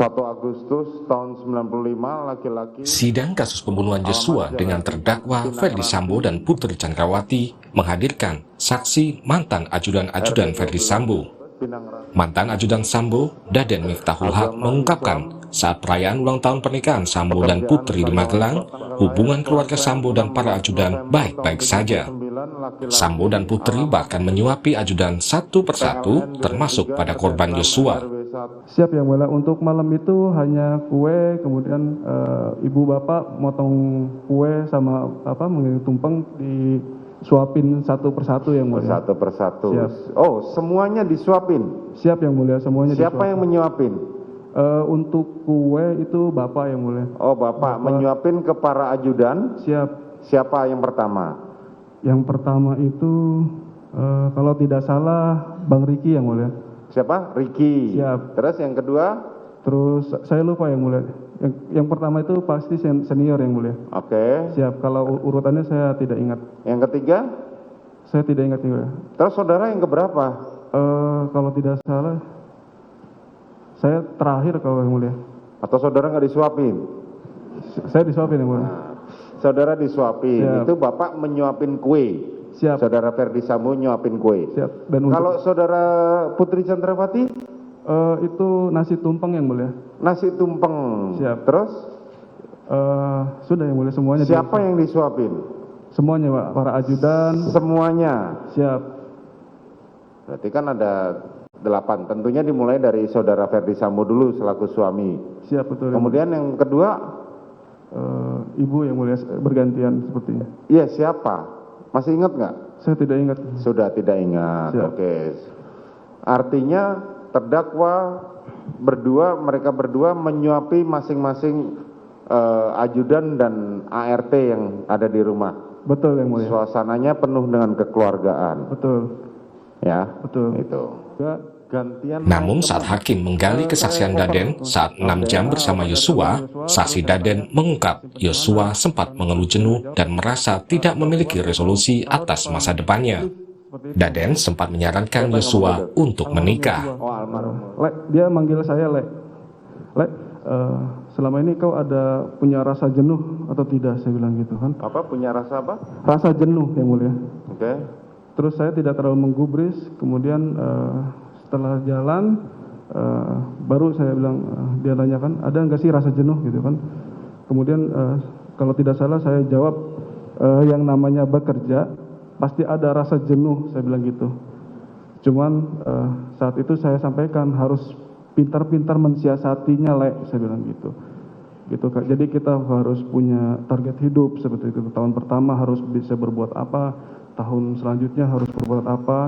1 Agustus tahun 95, laki-laki. Sidang kasus pembunuhan Yosua dengan terdakwa Ferdy Sambo dan Putri Chandrawati menghadirkan saksi mantan ajudan Ferdy Sambo. Mantan ajudan Sambo, Daden Miftahul Haq, mengungkapkan saat perayaan ulang tahun pernikahan Sambo dan Putri di Magelang, hubungan keluarga Sambo dan para ajudan baik-baik saja. Sambo dan Putri bahkan menyuapi ajudan satu persatu, termasuk pada korban Yosua. Siap yang mulia, untuk malam itu hanya kue, kemudian ibu bapak motong kue sama mengirim tumpeng disuapin satu persatu yang mulia. Satu persatu. Siap. Oh, semuanya disuapin. Siap yang mulia, semuanya. Siapa disuapin. yang menyuapin? Untuk kue itu bapak yang mulia. Oh, bapak menyuapin ke para ajudan. Siap. Siapa yang pertama? Yang pertama itu kalau tidak salah Bang Riki yang mulia. Siapa? Riki. Siap. Terus yang kedua? Terus saya lupa yang mulia. Yang pertama itu pasti senior yang mulia. Oke. Siap. Kalau urutannya saya tidak ingat. Yang ketiga? Saya tidak ingat juga. Terus saudara yang keberapa? Kalau tidak salah, saya terakhir kalau yang mulia. Atau saudara nggak disuapin? Saya disuapin yang mulia. Saudara disuapin. Siap. Itu bapak menyuapin kue. Siap. Saudara Ferdy Sambo nyuapin kue. Siap. Dan Kalau saudara Putri Chandrawati? itu nasi tumpeng yang mulia. Nasi tumpeng. Siap. Terus? Sudah yang mulia, semuanya. Siapa yang disuapin? Semuanya Pak, para ajudan. Semuanya. Siap. Berarti kan ada 8. Tentunya dimulai dari saudara Ferdy Sambo dulu selaku suami. Siap, betul. Kemudian yang kedua? Ibu yang mulia, bergantian sepertinya. Iya, siapa? Masih ingat nggak? Saya tidak ingat. Sudah tidak ingat. Siap. Oke. Artinya terdakwa mereka berdua menyuapi masing-masing ajudan dan ART yang ada di rumah. Betul yang mulia. Suasananya penuh dengan kekeluargaan. Betul. Ya. Betul. Itu. Gantian. Namun saat hakim menggali kesaksian Daden saat 6 jam bersama Yosua, saksi Daden mengungkap Yosua sempat mengeluh jenuh dan merasa tidak memiliki resolusi atas masa depannya. Daden sempat menyarankan Yosua untuk menikah. Oh, almarhum. Lek, dia manggil saya Lek. Lek, selama ini kau ada punya rasa jenuh atau tidak? Saya bilang gitu kan. Apa punya rasa apa? Rasa jenuh yang mulia. Oke. Terus saya tidak terlalu menggubris, kemudian setelah jalan baru saya bilang, dia tanyakan ada nggak sih rasa jenuh gitu kan. Kemudian kalau tidak salah saya jawab, yang namanya bekerja pasti ada rasa jenuh, saya bilang gitu. Cuman saat itu saya sampaikan harus pintar-pintar mensiasatinya Lek, saya bilang gitu. Gitu Kak. Jadi kita harus punya target hidup seperti itu. Tahun pertama harus bisa berbuat apa, tahun selanjutnya harus berbuat apa.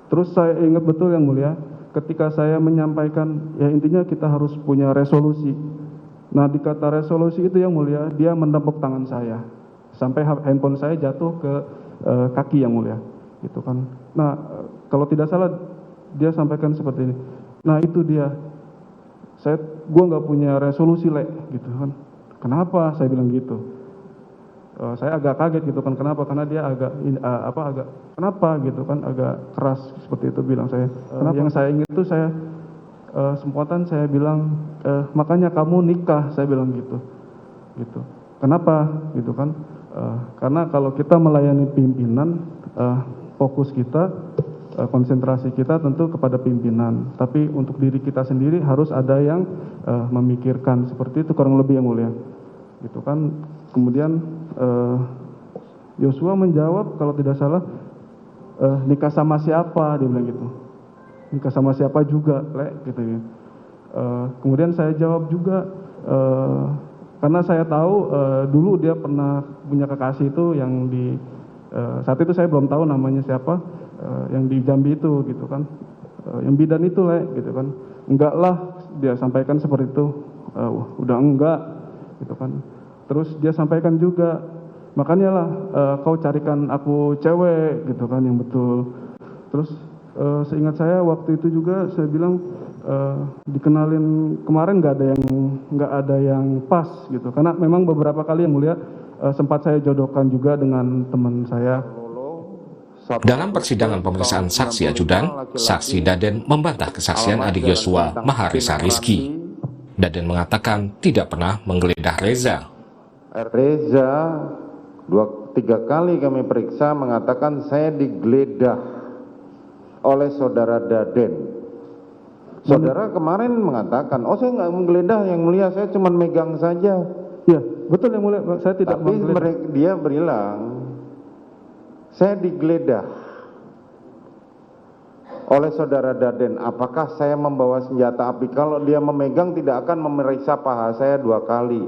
Terus saya ingat betul yang mulia, ketika saya menyampaikan, ya intinya kita harus punya resolusi. Nah di kata resolusi itu yang mulia, dia menepuk tangan saya. Sampai handphone saya jatuh ke kaki yang mulia. Gitu kan. Nah kalau tidak salah, dia sampaikan seperti ini. Nah itu dia, gue nggak punya resolusi Lek, gitu kan. Kenapa? Saya bilang gitu. Saya agak kaget gitu kan, kenapa? Karena dia agak kenapa gitu kan, agak keras seperti itu bilang saya. Yang saya ingat itu saya sempatan saya bilang, makanya kamu nikah, saya bilang gitu. Gitu. Kenapa? Gitu kan? Karena kalau kita melayani pimpinan, fokus kita, konsentrasi kita tentu kepada pimpinan. Tapi untuk diri kita sendiri harus ada yang memikirkan, seperti itu kurang lebih yang mulia. Gitu kan. Kemudian Yosua menjawab kalau tidak salah, nikah sama siapa, dia bilang gitu. Nikah sama siapa juga Lek, gitu ya. Kemudian saya jawab juga, karena saya tahu dulu dia pernah punya kekasih itu yang di saat itu saya belum tahu namanya siapa, yang di Jambi itu gitu kan, yang bidan itu Lek, gitu kan. Enggak lah, dia sampaikan seperti itu. Udah enggak, gitu kan. Terus dia sampaikan juga, makanya lah kau carikan aku cewek, gitu kan, yang betul. Terus seingat saya waktu itu juga saya bilang, dikenalin kemarin nggak ada yang pas gitu, karena memang beberapa kali yang mulia sempat saya jodohkan juga dengan teman saya. Dalam persidangan pemeriksaan saksi ajudan, saksi Daden membantah kesaksian adik Yosua, Maharisa Rizky. Daden mengatakan tidak pernah menggeledah Reza. Reza 2-3 kali kami periksa mengatakan saya digeledah oleh saudara Daden. Saudara kemarin mengatakan, oh saya nggak menggeledah, yang mulia saya cuma megang saja. Ya, betul yang mulia, saya tidak Tapi menggeledah. dia bilang, saya digeledah oleh saudara Daden. Apakah saya membawa senjata api? Kalau dia memegang tidak akan memeriksa paha saya 2 kali.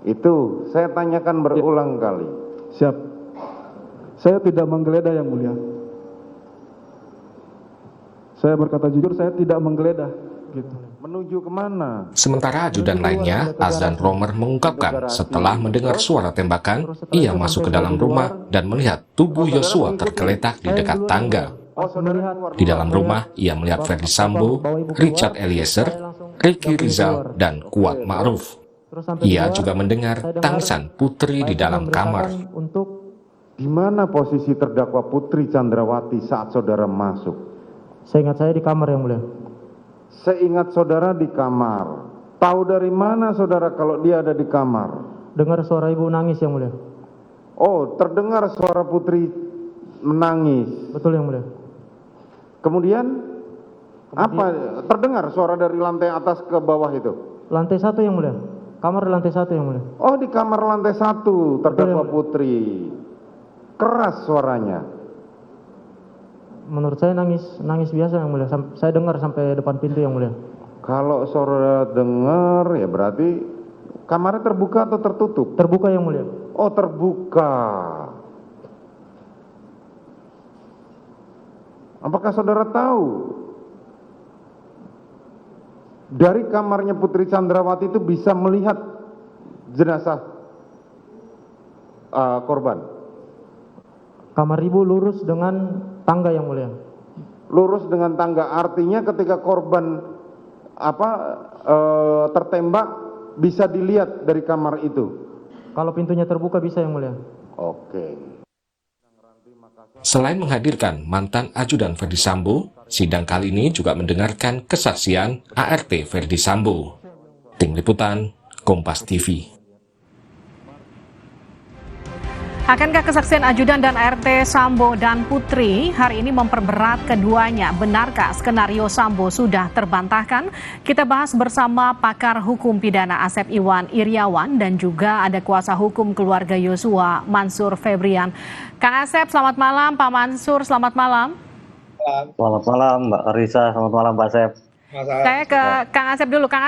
Itu saya tanyakan berulang kali. Siap. Saya tidak menggeledah yang mulia. Saya berkata jujur, saya tidak menggeledah. Gitu. Menuju kemana? Sementara ajudan lainnya, Azan Romer mengungkapkan setelah mendengar suara tembakan, ia masuk ke dalam rumah dan melihat tubuh Yosua tergeletak di dekat tangga. Di dalam rumah, ia melihat Ferdi Sambo, Richard Eliezer, Ricky Rizal, dan Kuat Ma'ruf. Ia juga mendengar tangisan Putri di dalam kamar. Di mana posisi terdakwa Putri Chandrawati saat saudara masuk? Seingat saya di kamar yang mulia. Seingat saudara di kamar. Tahu dari mana saudara kalau dia ada di kamar? Dengar suara ibu nangis yang mulia. Oh, terdengar suara Putri menangis. Betul yang mulia. Kemudian apa? Terdengar suara dari lantai atas ke bawah itu? Lantai 1 yang mulia. Kamar di lantai 1 yang mulia. Oh, di kamar lantai 1 terdakwa Putri. Keras suaranya. Menurut saya nangis biasa yang mulia. Saya dengar sampai depan pintu yang mulia. Kalau saudara dengar ya berarti kamarnya terbuka atau tertutup? Terbuka yang mulia. Oh, terbuka. Apakah saudara tahu dari kamarnya Putri Chandrawati itu bisa melihat jenazah korban? Kamar ibu lurus dengan tangga yang mulia. Lurus dengan tangga, artinya ketika korban tertembak bisa dilihat dari kamar itu. Kalau pintunya terbuka bisa yang mulia. Oke. Selain menghadirkan mantan ajudan Ferdi Sambo, sidang kali ini juga mendengarkan kesaksian ART Ferdi Sambo. Tim Liputan, Kompas TV. Akankah kesaksian ajudan dan ART Sambo dan Putri hari ini memperberat keduanya? Benarkah skenario Sambo sudah terbantahkan? Kita bahas bersama pakar hukum pidana Asep Iwan Iriawan dan juga ada kuasa hukum keluarga Yosua Mansur Febrian. Kang Asep, selamat malam. Pak Mansur, selamat malam. Selamat malam Mbak Risa, selamat malam Pak Asep. Saya ke Kang Asep dulu. Kang